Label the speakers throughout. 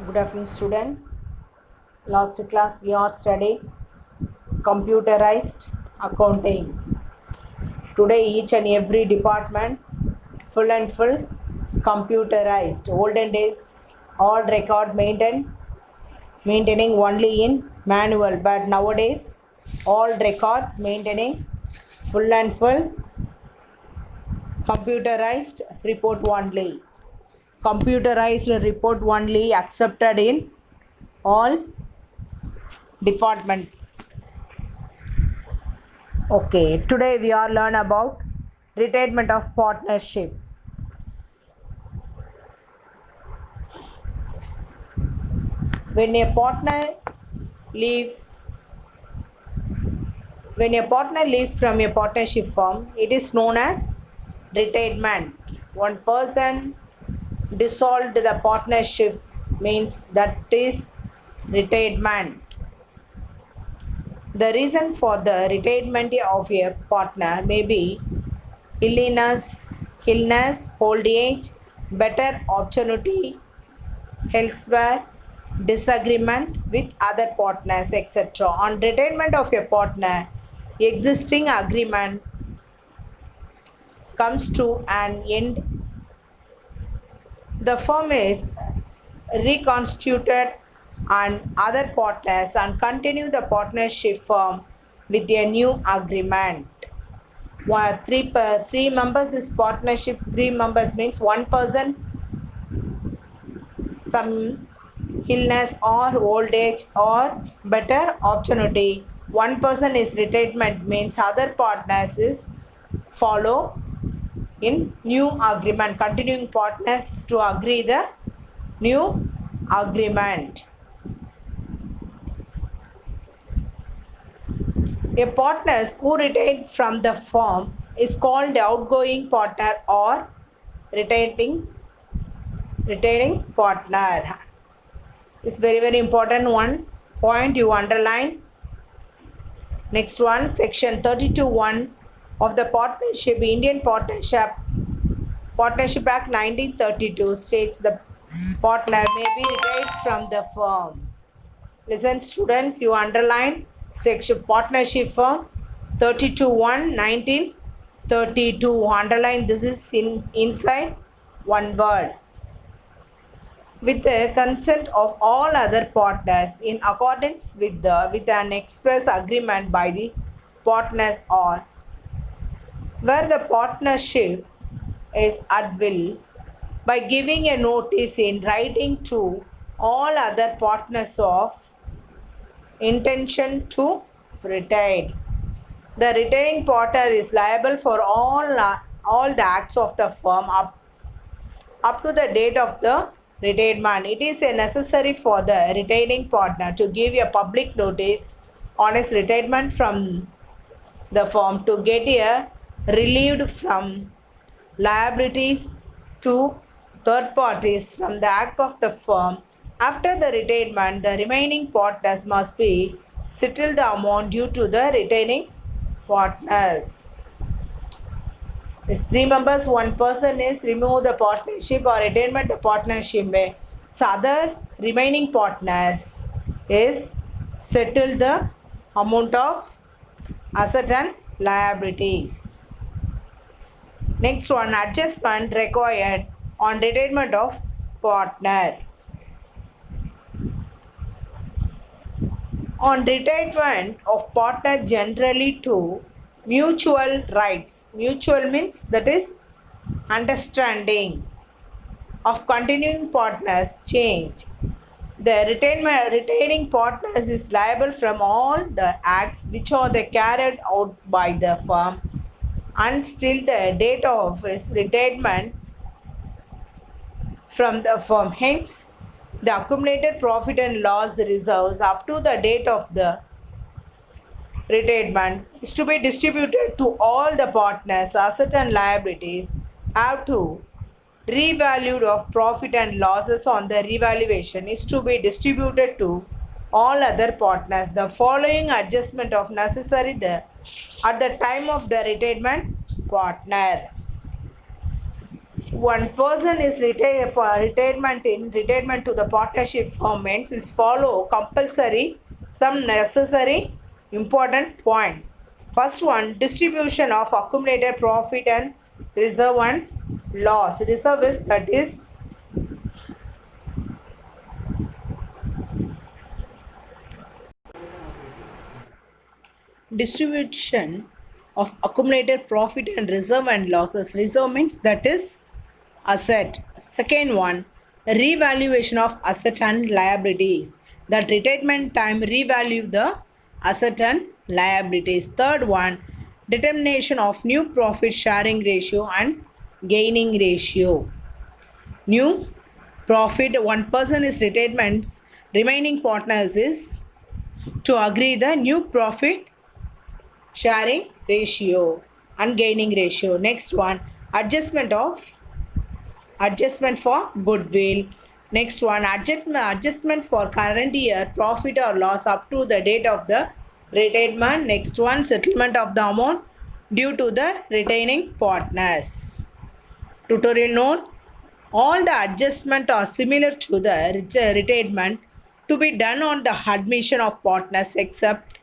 Speaker 1: Good afternoon, students. Last class we are studying computerized accounting. Today each and every department full and full computerized. Olden days all record maintaining only in manual, but nowadays all records maintaining full and full computerized report only. Computerized report only accepted in all department. Okay, today we are learn about retirement of partnership. When a partner leave when a partner leaves from a partnership firm, it is known as retirement. One person dissolved the partnership means that is retirement. The reason for the retirement of a partner may be illness, old age, better opportunity elsewhere, disagreement with other partners, etc. On retirement of a partner, existing agreement comes to an end. The firm is reconstituted and other partners and continue the partnership firm with a new agreement. Three members is partnership. Three members means one person some illness or old age or better opportunity. One person is retirement means other partners is follow in new agreement, continuing partners to agree the new agreement. A partners who retired from the firm is called the outgoing partner or retaining partner. It's very important one point you underline. Next one, section 32(1) of the Partnership Indian Partnership Act 1932 states the partner may be retired from the firm. Listen students, you underline section partnership firm 32(1) 1932. Underline this is inside one word. With the consent of all other partners in accordance with an express agreement by the partners, or where the partnership is at will, by giving a notice in writing to all other partners of intention to retire. The retiring partner is liable for all the acts of the firm up to the date of the retirement. It is necessary for the retiring partner to give a public notice on his retirement from the firm to get a relieved from liabilities to third parties from the act of the firm. After the retirement, the remaining partners must be settle the amount due to the retaining partners. If three members, one person is remove the partnership or retirement the partnership. So other remaining partners is settle the amount of asset and liabilities. Next one, adjustment required on retirement of partner. On retirement of partner generally to mutual rights. Mutual means that is understanding of continuing partners change. The retaining partners is liable from all the acts which are carried out by the firm until the date of his retirement from the firm. Hence, the accumulated profit and loss reserves up to the date of the retirement is to be distributed to all the partners. Asset and liabilities have to revalued of profit and losses on the revaluation is to be distributed to all other partners. The following adjustment of necessary at the time of the retirement partner. one person is retirement to the partnership firm means is follow compulsory some necessary important points. First one, distribution of accumulated profit and reserve and loss. Reserve is that is distribution of accumulated profit and reserve and losses. Reserve means that is asset. Second one, revaluation of asset and liabilities. That retirement time revalue the asset and liabilities. Third one, determination of new profit sharing ratio and gaining ratio. New profit, one person is retainment's remaining partners is to agree the new profit sharing ratio and gaining ratio. Next one, adjustment for goodwill. Next one, adjustment for current year profit or loss up to the date of the retirement. Next one, settlement of the amount due to the retaining partners. Tutorial note, all the adjustment are similar to the retirement to be done on the admission of partners except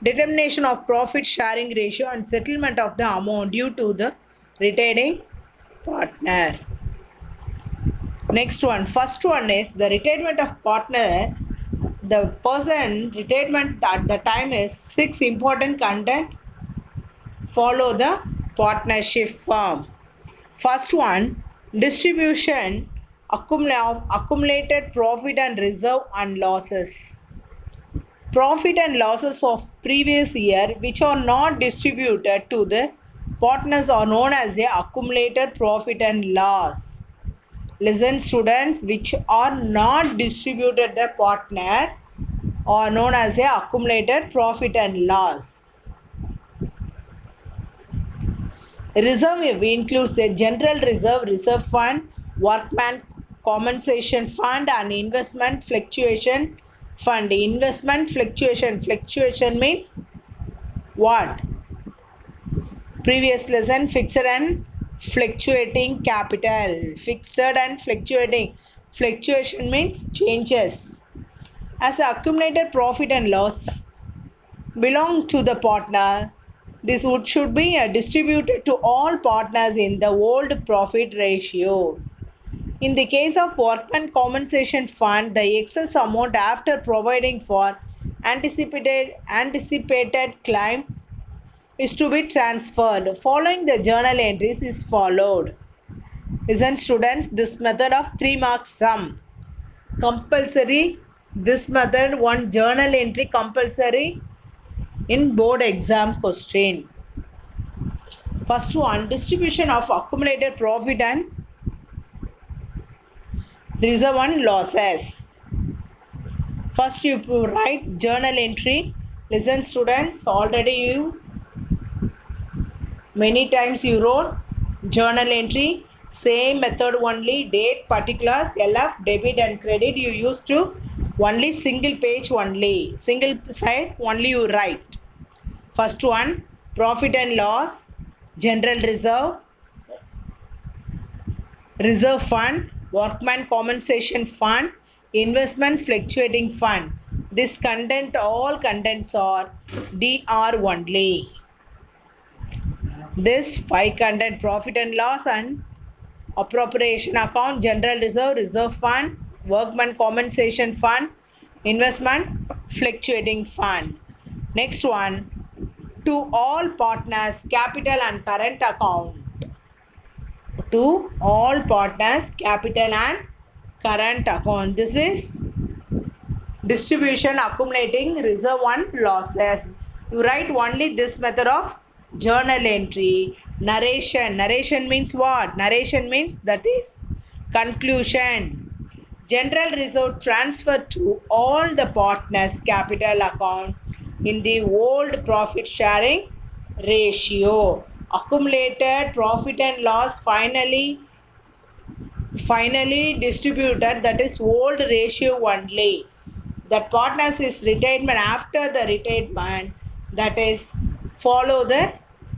Speaker 1: determination of profit sharing ratio and settlement of the amount due to the retaining partner. Next one, first one is the retirement of partner. The person retirement at the time is 6 important content follow the partnership firm. First one, distribution of accumulated profit and reserve and losses. Profit and losses of previous year which are not distributed to the partners are known as the accumulated profit and loss. Listen students, which are not distributed the partner are known as the accumulated profit and loss. Reserve includes the general reserve fund, workman compensation fund and investment fluctuation fund. Investment fluctuation means what? Previous lesson, fixed and fluctuating capital. Fixed and fluctuation means changes. As the accumulated profit and loss belong to the partner, this should be distributed to all partners in the old profit ratio. In the case of workman compensation fund, the excess amount after providing for anticipated claim is to be transferred. Following the journal entries is followed. Listen students, this method of 3 marks sum. Compulsory, this method one journal entry compulsory in board exam question. First one, distribution of accumulated profit and reserve and losses. First you write journal entry. Listen students, already you many times you wrote journal entry. Same method only, date, particulars, LF, debit and credit you used to only single page only, single side only you write. First one, profit and loss, general reserve fund, workman compensation fund, investment fluctuating fund. This content, all contents are DR only. This 5 content, profit and loss and appropriation account, general reserve fund, workman compensation fund, investment fluctuating fund. Next one, to all partners capital and current account. To all partners capital and current account. This is distribution accumulating reserve and losses. You write only this method of journal entry. Narration means what? Narration means that is conclusion. General reserve transferred to all the partners capital account in the old profit sharing ratio. Accumulated profit and loss finally distributed, that is old ratio only. That partners is retirement after the retirement, that is follow the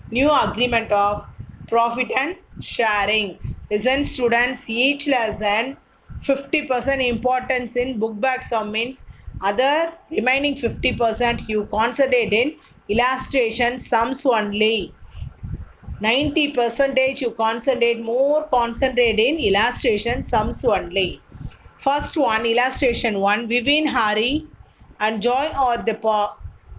Speaker 1: new agreement of profit and sharing. Listen students, each lesson 50% importance in book bag sum means other remaining 50% you concentrate in illustration sums only. 90% you concentrate in illustration sums only. First one, illustration 1, Vivin, Hari and Joy are the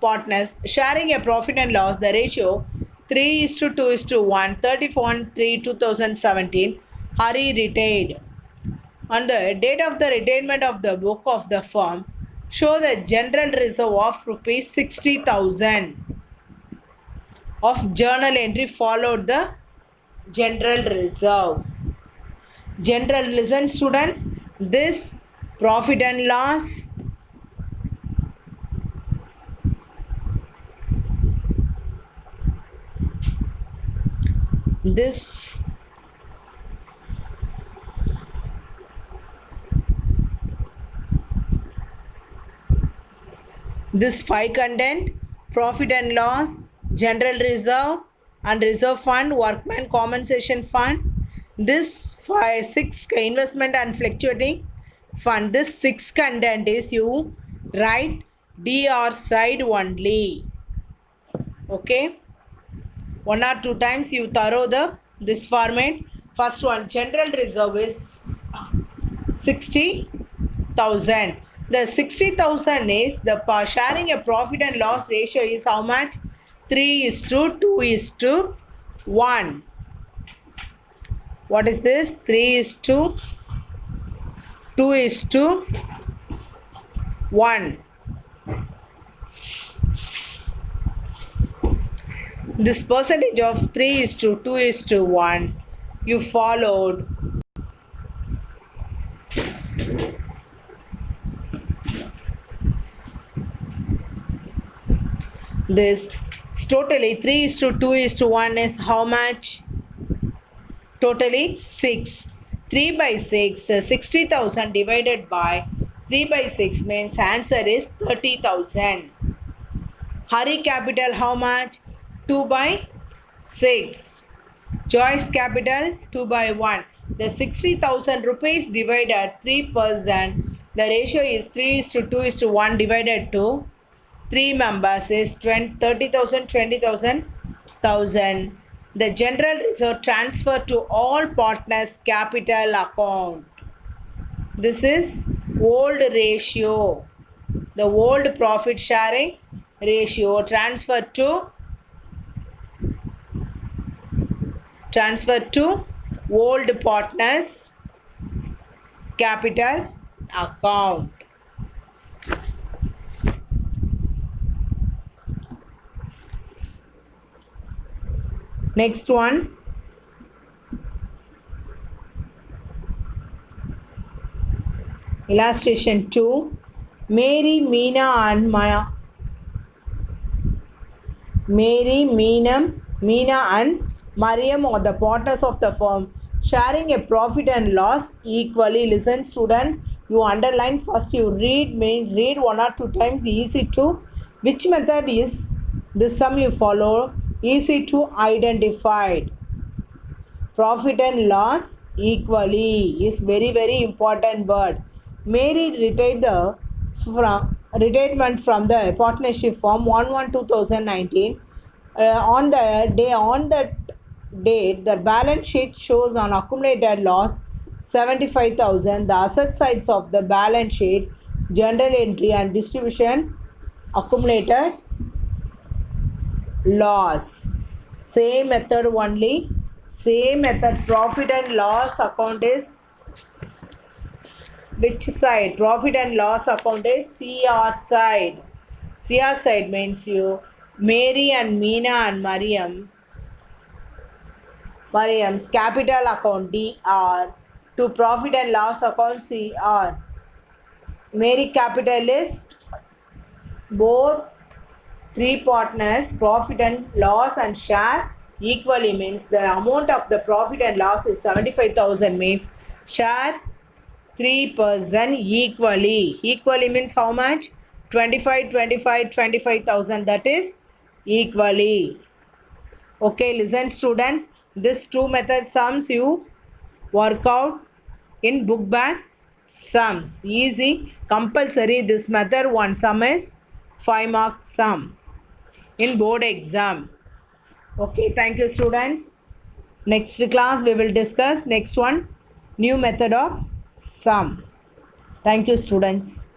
Speaker 1: partners sharing a profit and loss. The ratio 3:2:1, 31/3, 2017. Hari retired. On the date of the retirement of the book of the firm, show the general reserve of rupees 60,000 of journal entry followed the general reserve. General, listen students, this profit and loss this five content: profit and loss, general reserve and reserve fund, workman compensation fund. This six investment and fluctuating fund. This six content is you write DR side only. Okay, one or two times you thorough the this format. First one, general reserve is 60,000. The 60,000 is the sharing a profit and loss ratio is how much? 3:2:1. What is this? 3:2:1. This percentage of 3:2:1 you followed. This totally 3:2:1 is how much? Totally 6. 3 by 6, 60,000 divided by 3 by 6 means answer is 30,000. Hari capital how much? 2 by 6. Joy's capital 2 by 1. The 60,000 rupees divided 3%. The ratio is 3:2:1 divided to 3 members is 30,000, 20,000, 1,000. The general reserve transfer to all partners capital account. This is old ratio. The old profit sharing ratio transfer to old partners capital account. Next one, illustration 2, Mary, Meena and Meena and Mariam are the partners of the firm sharing a profit and loss equally. Listen students, you underline first, you read one or two times, easy to. Which method is this sum you follow? Easy to identify. Profit and loss equally is very important word. Mary retired retirement from the partnership firm 1/1/2019. On that date, the balance sheet shows an accumulated loss 75,000. The asset sides of the balance sheet, general entry and distribution, accumulated loss. Same method only. Same method. Profit and loss account is which side? Profit and loss account is CR side. CR side means you Mary and Meena and Mariam's capital account DR to profit and loss account CR. Mary capital is both three partners profit and loss and share equally means the amount of the profit and loss is 75,000 means share 3% equally. Equally means how much? 25,000 that is equally. Okay, listen students, this two method sums you work out in book bag sums. Easy, compulsory. This method one sum is 5 mark sum in board exam. Okay, thank you students. Next class we will discuss next one new method of sum. Thank you students.